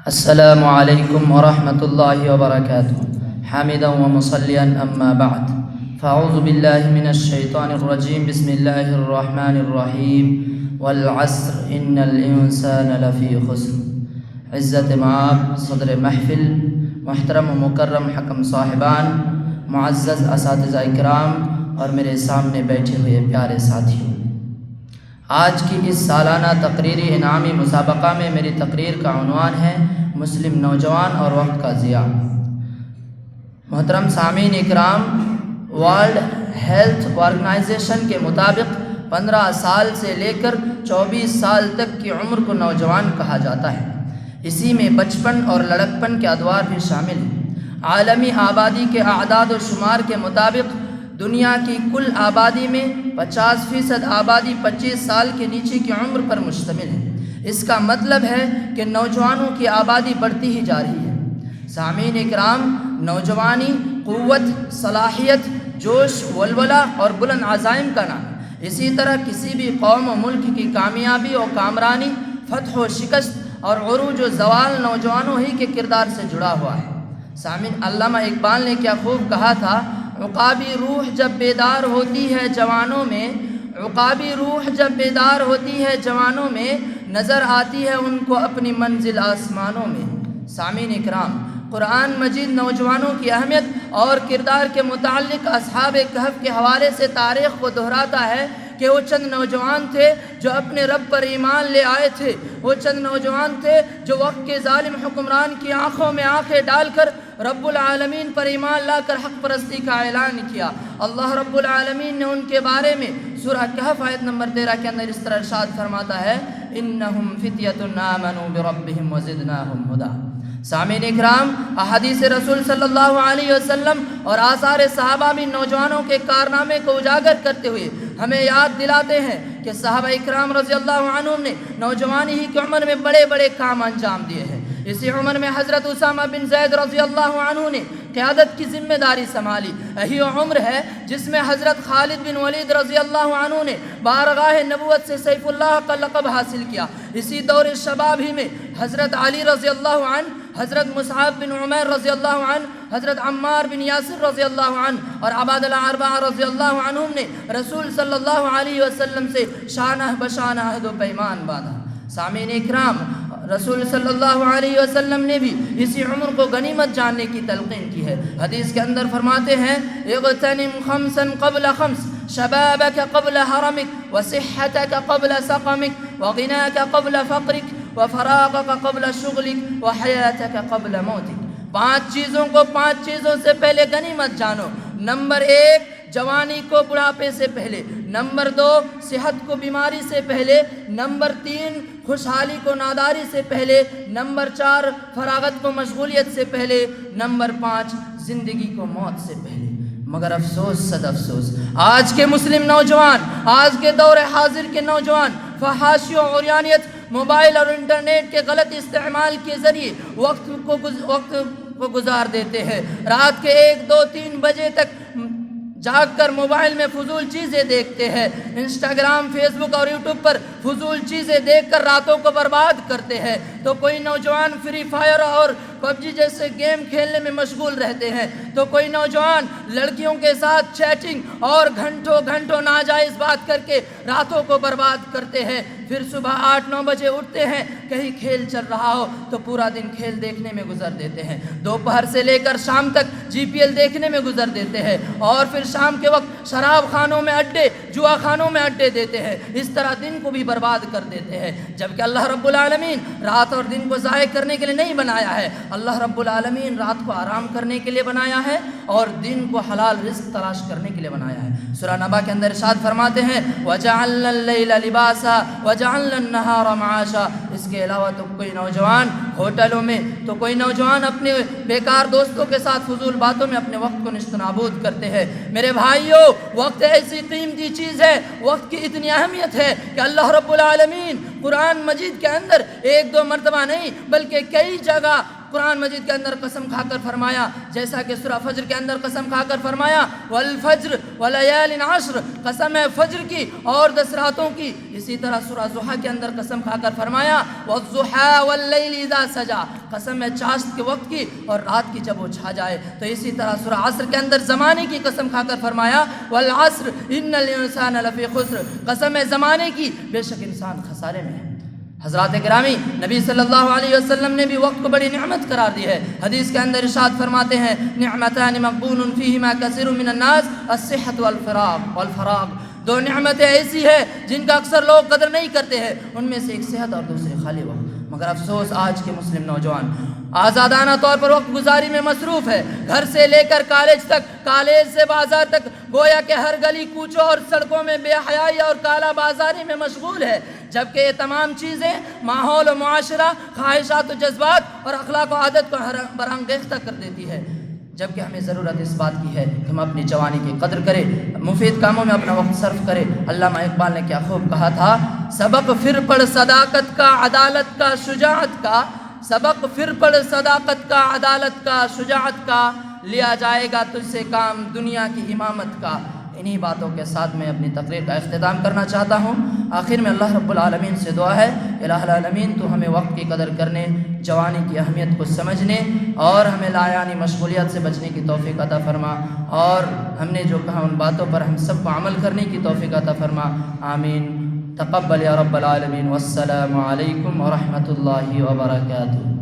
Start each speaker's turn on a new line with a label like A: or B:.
A: السلام علیکم ورحمۃ اللہ وبرکاتہ حامدا ومصلیا اما بعد فاعوذ باللہ من الشیطان الرجیم بسم اللہ الرحمن الرحیم والعصر ان الانسان لفی خسر۔ عزت معاب صدر محفل، محترم و مکرم حکم صاحبان، معزز اساتذہ اکرام اور میرے سامنے بیٹھے ہوئے پیارے ساتھیوں، آج کی اس سالانہ تقریری انعامی مسابقہ میں میری تقریر کا عنوان ہے مسلم نوجوان اور وقت کا ضیاع۔ محترم سامعین اکرام، ورلڈ ہیلتھ آرگنائزیشن کے مطابق 15 سال سے لے کر 24 سال تک کی عمر کو نوجوان کہا جاتا ہے۔ اسی میں بچپن اور لڑکپن کے ادوار بھی شامل ہیں۔ عالمی آبادی کے اعداد و شمار کے مطابق دنیا کی کل آبادی میں 50% آبادی 25 سال کے نیچے کی عمر پر مشتمل ہے۔ اس کا مطلب ہے کہ نوجوانوں کی آبادی بڑھتی ہی جا رہی ہے۔ سامعین اکرام، نوجوانی قوت، صلاحیت، جوش، ولولہ اور بلند عزائم کا نام ہے۔ اسی طرح کسی بھی قوم و ملک کی کامیابی و کامرانی، فتح و شکست اور عروج و زوال نوجوانوں ہی کے کردار سے جڑا ہوا ہے۔ سامعین، علامہ اقبال نے کیا خوب کہا تھا، عقابی روح جب بیدار ہوتی ہے جوانوں میں، عقابی روح جب بیدار ہوتی ہے جوانوں میں، نظر آتی ہے ان کو اپنی منزل آسمانوں میں۔ سامعین اکرام، قرآن مجید نوجوانوں کی اہمیت اور کردار کے متعلق اصحاب کہف کے حوالے سے تاریخ کو دہراتا ہے کہ وہ چند نوجوان تھے جو اپنے رب پر ایمان لے آئے تھے۔ وہ چند نوجوان تھے جو وقت کے ظالم حکمران کی آنکھوں میں آنکھیں ڈال کر رب العالمین پر ایمان لا کر حق پرستی کا اعلان کیا۔ اللہ رب العالمین نے ان کے بارے میں سورہ کہف آیت نمبر 13 کے اندر اس طرح ارشاد فرماتا ہے، انہم فتیۃ آمنوا بربہم وزدناہم ہدی۔ سامعین اکرام، احادیث رسول صلی اللہ علیہ وسلم اور آثار صحابہ بھی نوجوانوں کے کارنامے کو اجاگر کرتے ہوئے ہمیں یاد دلاتے ہیں کہ صحابہ اکرام رضی اللہ عنہم نے نوجوانی ہی کی عمر میں بڑے بڑے کام انجام دیے ہیں۔ اسی عمر میں حضرت اسامہ بن زید رضی اللہ عنہ نے قیادت کی ذمہ داری سنبھالی۔ یہی عمر ہے جس میں حضرت خالد بن ولید رضی اللہ عنہ نے بارگاہ نبوت سے سیف اللہ کا لقب حاصل کیا۔ اسی دور شباب ہی میں حضرت علی رضی اللہ عنہ، حضرت مصعب بن عمیر رضی اللہ عنہ، حضرت عمار بن یاسر رضی اللہ عنہ اور عباد الاربعہ رضی اللہ عنہم نے رسول صلی اللہ علیہ وسلم سے شانہ بشانہ عہد و پیمان باندھا۔ سامعین اکرام، رسول صلی اللہ علیہ وسلم نے بھی اسی عمر کو غنیمت جاننے کی تلقین کی ہے۔ حدیث کے اندر فرماتے ہیں، اغتنم خمسا قبل خمس، شبابك قبل حرمك وصحتك قبل سقمك وغناك قبل فقرك وفراغك قبل شغلك وحياتك قبل موتك۔ 5 چیزوں کو 5 چیزوں سے پہلے غنیمت جانو۔ نمبر 1، جوانی کو بڑھاپے سے پہلے۔ نمبر 2، صحت کو بیماری سے پہلے۔ نمبر 3، خوشحالی کو ناداری سے پہلے۔ نمبر 4، فراغت کو مشغولیت سے پہلے۔ نمبر 5، زندگی کو موت سے پہلے۔ مگر افسوس صد افسوس، آج کے مسلم نوجوان، آج کے دور حاضر کے نوجوان فحاشی و عریانیت، موبائل اور انٹرنیٹ کے غلط استعمال کے ذریعے وقت کو گزار دیتے ہیں۔ رات کے 1، 2، 3 بجے تک جاگ کر موبائل میں فضول چیزیں دیکھتے ہیں۔ انسٹاگرام، فیس بک اور یوٹیوب پر فضول چیزیں دیکھ کر راتوں کو برباد کرتے ہیں۔ تو کوئی نوجوان فری فائر اور PUBG جیسے گیم کھیلنے میں مشغول رہتے ہیں، تو کوئی نوجوان لڑکیوں کے ساتھ چیٹنگ اور گھنٹوں ناجائز بات کر کے راتوں کو برباد کرتے ہیں۔ پھر صبح 8-9 بجے اٹھتے ہیں، کہیں کھیل چل رہا ہو تو پورا دن کھیل دیکھنے میں گزر دیتے ہیں۔ دوپہر سے لے کر شام تک GPL دیکھنے میں گزر دیتے ہیں، اور پھر شام کے وقت شراب خانوں میں اڈے، جوا خانوں میں اڈے دیتے ہیں۔ اس طرح دن کو بھی برباد کر دیتے ہیں، جبکہ اللہ رب العالمین رات اور دن کو ضائع کرنے کے لیے نہیں بنایا ہے۔ اللہ رب العالمین رات کو آرام کرنے کے لیے بنایا ہے اور دن کو حلال رزق تلاش کرنے کے لیے بنایا ہے۔ سورہ نبا کے اندر ارشاد فرماتے ہیں، وَجَعَلْنَا اللَّيْلَ لِبَاسًا وَجَعَلْنَا النَّهَارَ مَعَاشًا۔ اس کے علاوہ تو کوئی نوجوان ہوٹلوں میں، تو کوئی نوجوان اپنے بیکار دوستوں کے ساتھ فضول باتوں میں اپنے وقت کو نشت نابود کرتے ہیں۔ میرے بھائیوں، وقت ایسی قیمتی چیز ہے، وقت کی اتنی اہمیت ہے کہ اللہ رب العالمین قرآن مجید کے اندر 1-2 مرتبہ نہیں بلکہ کئی جگہ قرآن مجید کے اندر قسم کھا کر فرمایا، جیسا کہ سورہ فجر کے اندر قسم کھا کر فرمایا والفجر ولیال عشر، قسم ہے فجر کی اور 10 راتوں کی۔ اسی طرح سورہ ضحیٰ کے اندر قسم کھا کر فرمایا والضحیٰ واللیل اذا سجا، قسم ہے چاشت کے وقت کی اور رات کی جب وہ چھا جائے۔ تو اسی طرح سورہ عصر کے اندر زمانے کی قسم کھا کر فرمایا والعصر ان الانسان لفی خسر، قسم ہے زمانے کی، بے شک انسان خسارے میں ہے۔ حضرات گرامی، نبی صلی اللہ علیہ وسلم نے بھی وقت کو بڑی نعمت قرار دی ہے۔ حدیث کے اندر ارشاد فرماتے ہیں نعمتان مغبون فیہما کثیر من الناس الصحۃ والفراغ، 2 نعمتیں ایسی ہیں جن کا اکثر لوگ قدر نہیں کرتے ہیں، ان میں سے ایک صحت اور دوسری خالی وقت۔ مگر افسوس آج کے مسلم نوجوان آزادانہ طور پر وقت گزاری میں مصروف ہے، گھر سے لے کر کالج تک، کالج سے بازار تک، گویا کہ ہر گلی کوچوں اور سڑکوں میں بے حیائی اور کالا بازاری میں مشغول ہے، جبکہ یہ تمام چیزیں ماحول و معاشرہ، خواہشات و جذبات اور اخلاق و عادت کو برانگیختہ کر دیتی ہے، جبکہ ہمیں ضرورت اس بات کی ہے کہ ہم اپنی جوانی کی قدر کریں، مفید کاموں میں اپنا وقت صرف کریں۔ علامہ اقبال نے کیا خوب کہا تھا، سبق پھر پڑھ صداقت کا، عدالت کا، شجاعت کا، سبق پھر پڑھ صداقت کا، عدالت کا، شجاعت کا، لیا جائے گا تجھ سے کام دنیا کی امامت کا۔ انہی باتوں کے ساتھ میں اپنی تقریر کا اختتام کرنا چاہتا ہوں۔ آخر میں اللہ رب العالمین سے دعا ہے، الہ العالمین تو ہمیں وقت کی قدر کرنے، جوانی کی اہمیت کو سمجھنے اور ہمیں لایانی مشغولیت سے بچنے کی توفیق عطا فرما، اور ہم نے جو کہا ان باتوں پر ہم سب کو عمل کرنے کی توفیق عطا فرما، آمین۔ تقبل یا رب العالمین، والسلام علیکم ورحمۃ اللہ وبرکاتہ۔